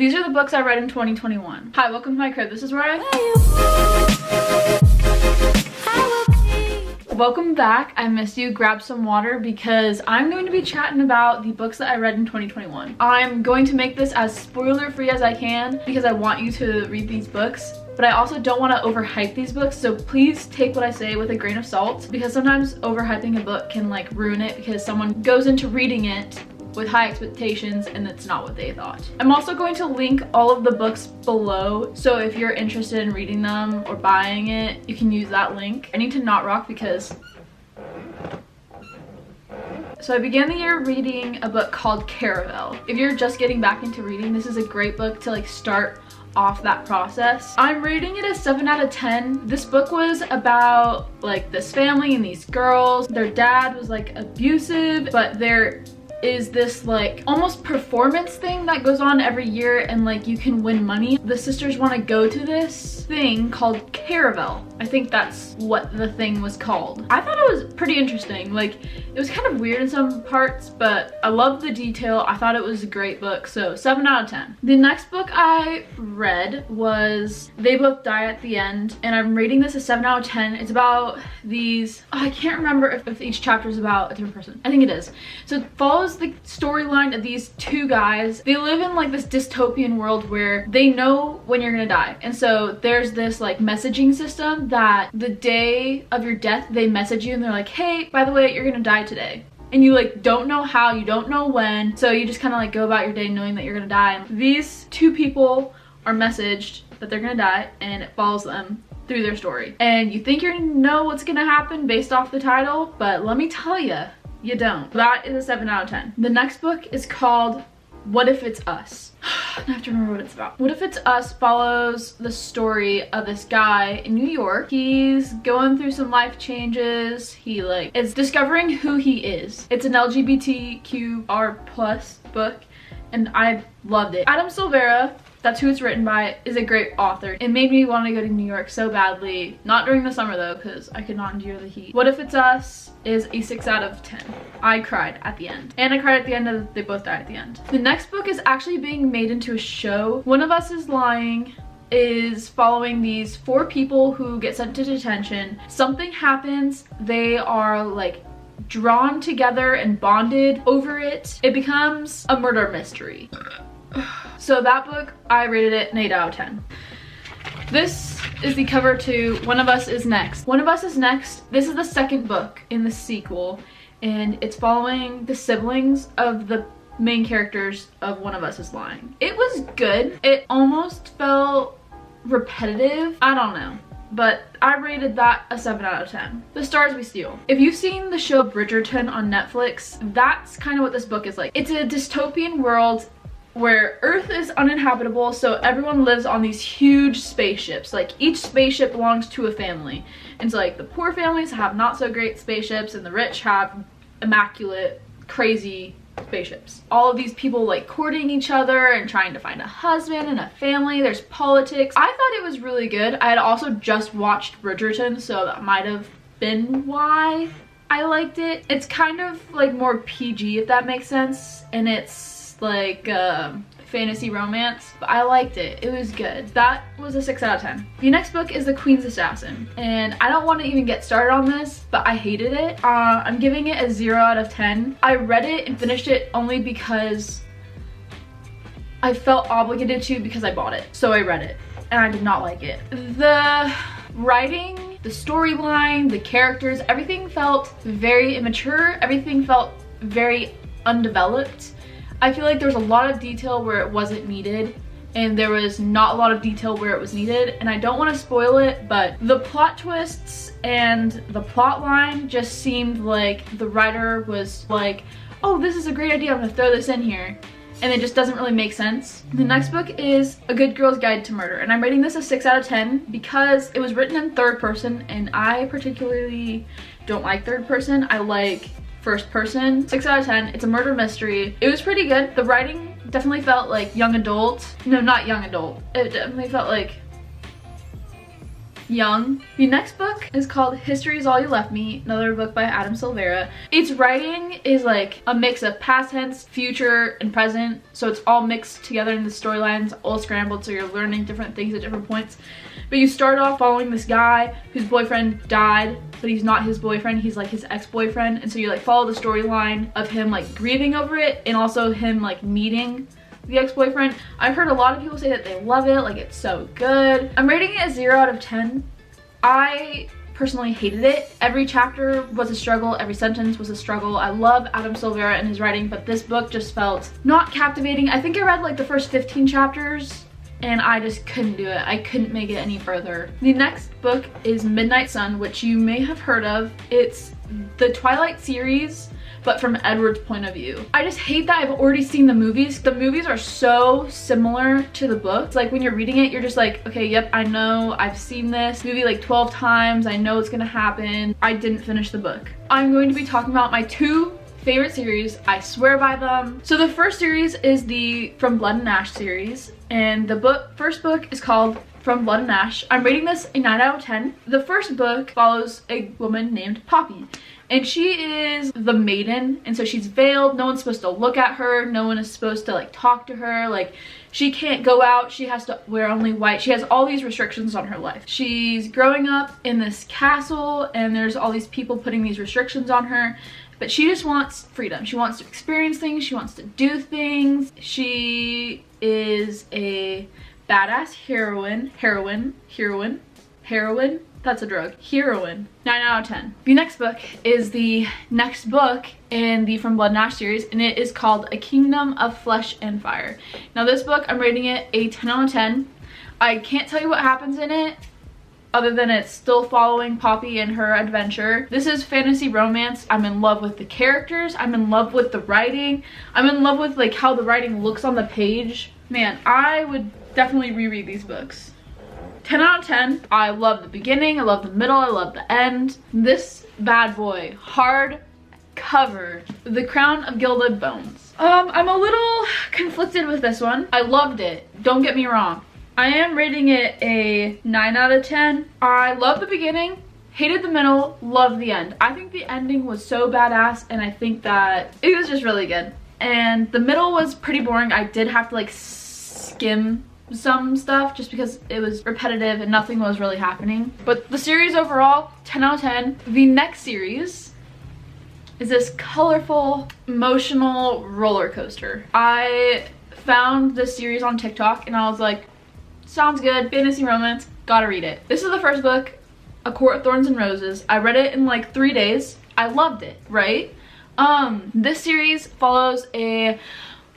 These are the books I read in 2021. Hi, welcome to my crib. This is where Welcome back. I missed you. Grab some water because I'm going to be chatting about the books that I read in 2021. I'm going to make this as spoiler free as I can because I want you to read these books, but I also don't want to overhype these books, so please take what I say with a grain of salt, because sometimes overhyping a book can like ruin it because someone goes into reading it with high expectations and it's not what they thought. I'm also going to link all of the books below, so if you're interested in reading them or buying it, you can use that link. I need to not rock because... So I began the year reading a book called Caravel. If you're just getting back into reading, this is a great book to like start off that process. I'm rating it a 7 out of 10. This book was about like this family and these girls. Their dad was like abusive, but there is this like almost performance thing that goes on every year and like you can win money. The sisters want to go to this thing called Caravel. I think that's what the thing was called. I thought it was pretty interesting. Like it was kind of weird in some parts, but I love the detail. I thought it was a great book, so 7 out of 10. The next book I read was They Both Die at the End, and I'm rating this a 7 out of 10. It's about these, I can't remember if each chapter is about a different person. I think it is. So it follows the storyline of these two guys. They live in like this dystopian world where they know when you're gonna die, and so there's this like messaging system that the day of your death they message you and they're like, hey, by the way, you're gonna die today, and you like don't know how, you don't know when, so you just kind of like go about your day knowing that you're gonna die. And these two people are messaged that they're gonna die, and it follows them through their story, and you think you know what's gonna happen based off the title, but let me tell you, you don't. That is a 7 out of 10. The next book is called What If It's Us? I have to remember what it's about. What If It's Us follows the story of this guy in New York. He's going through some life changes. He like is discovering who he is. It's an LGBTQR+ book, and I loved it. Adam Silvera, that's who it's written by, is a great author. It made me want to go to New York so badly. Not during the summer though, because I could not endure the heat. What If It's Us is a 6 out of 10. I cried at the end. And I cried at the end of They Both Die at the End. The next book is actually being made into a show. One of Us Is Lying is following these 4 people who get sent to detention. Something happens. They are like drawn together and bonded over it. It becomes a murder mystery. So that book, I rated it an 8 out of 10. This is the cover to One of Us Is Next. One of Us Is Next, this is the second book in the sequel, and it's following the siblings of the main characters of One of Us Is Lying. It was good. It almost felt repetitive. I don't know, but I rated that a 7 out of 10. The Stars We Steal. If you've seen the show Bridgerton on Netflix, that's kind of what this book is like. It's a dystopian world where Earth is uninhabitable, so everyone lives on these huge spaceships. Like each spaceship belongs to a family, and so like the poor families have not so great spaceships and the rich have immaculate, crazy spaceships. All of these people like courting each other and trying to find a husband and a family. There's politics. I thought it was really good. I had also just watched Bridgerton, so that might have been why I liked it. It's kind of like more PG, if that makes sense, and it's like fantasy romance, but I liked it. It was good. That was a 6 out of 10. The next book is The Queen's Assassin, and I don't want to even get started on this, but I hated it. I'm giving it a 0 out of 10. I read it and finished it only because I felt obligated to, because I bought it, so I read it, and I did not like it. The writing, the storyline, the characters, everything felt very immature. Everything felt very undeveloped. I feel like there was a lot of detail where it wasn't needed, and there was not a lot of detail where it was needed, and I don't want to spoil it, but the plot twists and the plot line just seemed like the writer was like, oh, this is a great idea, I'm gonna throw this in here, and it just doesn't really make sense. The next book is A Good Girl's Guide to Murder, and I'm rating this a 6 out of 10 because it was written in third person, and I particularly don't like third person. I like first person. 6 out of 10. It's a murder mystery. It was pretty good. The writing definitely felt like young adult. No, not young adult. It definitely felt like young. The next book is called History is All You Left Me, another book by Adam Silvera. Its writing is like a mix of past tense, future, and present, so it's all mixed together in the storylines, all scrambled, so you're learning different things at different points. But you start off following this guy whose boyfriend died, but he's not his boyfriend, he's like his ex-boyfriend, and so you like follow the storyline of him like grieving over it and also him like meeting the ex-boyfriend. I've heard a lot of people say that they love it, like it's so good. I'm rating it a 0 out of 10. I personally hated it. Every chapter was a struggle, every sentence was a struggle. I love Adam Silvera and his writing, but this book just felt not captivating. I think I read like the first 15 chapters and I just couldn't do it. I couldn't make it any further. The next book is Midnight Sun, which you may have heard of. It's the Twilight series, but from Edward's point of view. I just hate that I've already seen the movies. The movies are so similar to the book. It's like when you're reading it, you're just like, okay, yep, I know, I've seen this movie like 12 times. I know it's gonna happen. I didn't finish the book. I'm going to be talking about my 2 favorite series. I swear by them. So the first series is the From Blood and Ash series, and the first book is called From Blood and Ash. I'm rating this a 9 out of 10. The first book follows a woman named Poppy, and she is the maiden, and so she's veiled. No one's supposed to look at her. No one is supposed to like talk to her. Like she can't go out. She has to wear only white. She has all these restrictions on her life. She's growing up in this castle, and there's all these people putting these restrictions on her. But she just wants freedom. She wants to experience things. She wants to do things. She is a badass heroine. That's a drug. Heroine. 9 out of 10. The next book is the next book in the From Blood and Ash series, and it is called A Kingdom of Flesh and Fire. Now this book, I'm rating it a 10 out of 10. I can't tell you what happens in it, other than it's still following Poppy and her adventure. This is fantasy romance. I'm in love with the characters. I'm in love with the writing. I'm in love with like how the writing looks on the page. Man, I would definitely reread these books. 10 out of 10. I love the beginning, I love the middle, I love the end. This bad boy, hard cover, The Crown of Gilded Bones. I'm a little conflicted with this one. I loved it, don't get me wrong. I am rating it a 9 out of 10. I love the beginning, hated the middle, loved the end. I think the ending was so badass, and I think that it was just really good. And the middle was pretty boring. I did have to like skim some stuff just because it was repetitive and nothing was really happening. But the series overall, 10 out of 10. The next series is this colorful, emotional roller coaster. I found this series on TikTok and I was like, sounds good, fantasy romance, gotta read it. This is the first book, A Court of Thorns and Roses. I read it in like 3 days. I loved it, right? This series follows a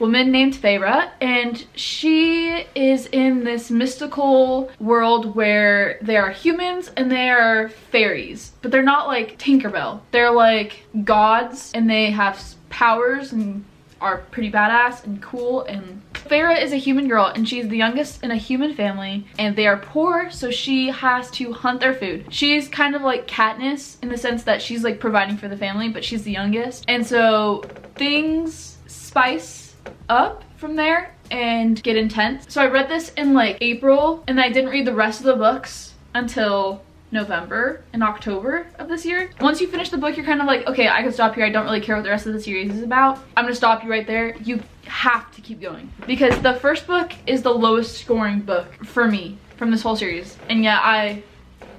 woman named Feyre, and she is in this mystical world where there are humans and there are fairies, but they're not like Tinkerbell. They're like gods, and they have powers and are pretty badass and cool. And Feyre is a human girl, and she's the youngest in a human family, and they are poor, so she has to hunt their food. She's kind of like Katniss in the sense that she's like providing for the family, but she's the youngest, and so things spice up from there and get intense. So I read this in like April, and I didn't read the rest of the books until November and October of this year. Once you finish the book, you're kind of like, okay, I can stop here. I don't really care what the rest of the series is about. I'm gonna stop you right there. You have to keep going, because the first book is the lowest scoring book for me from this whole series, and yet I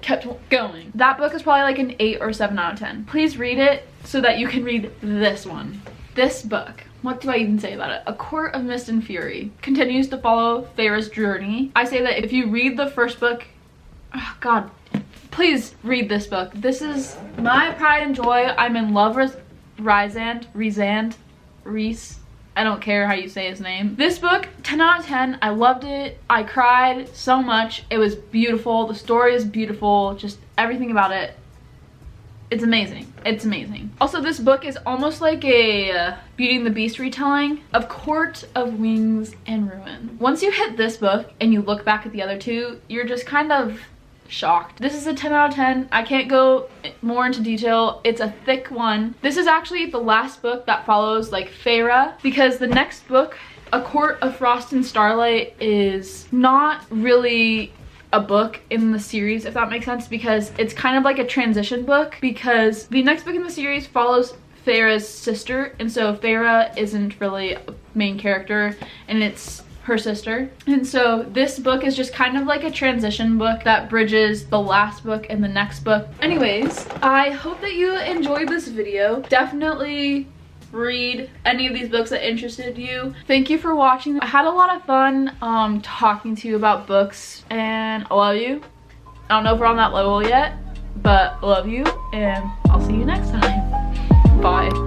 kept going. That book is probably like an 8 or 7 out of 10. Please read it so that you can read this one. This book, what do I even say about it? A Court of Mist and Fury continues to follow Feyre's journey. I say that if you read the first book, oh God, please read this book. This is my pride and joy. I'm in love with Reese. I don't care how you say his name. This book, 10 out of 10. I loved it. I cried so much. It was beautiful. The story is beautiful. Just everything about it. It's amazing. It's amazing. Also, this book is almost like a Beauty and the Beast retelling of Court of Wings and Ruin. Once you hit this book and you look back at the other two, you're just kind of shocked. This is a 10 out of 10. I can't go more into detail. It's a thick one. This is actually the last book that follows like Feyre, because the next book, A Court of Frost and Starlight, is not really a book in the series, if that makes sense, because it's kind of like a transition book, because the next book in the series follows Feyre's sister, and so Feyre isn't really a main character and it's her sister. And so this book is just kind of like a transition book that bridges the last book and the next book. Anyways, I hope that you enjoyed this video. Definitely read any of these books that interested you. Thank you for watching. I had a lot of fun talking to you about books, and I love you. I don't know if we're on that level yet, but I love you, and I'll see you next time. Bye.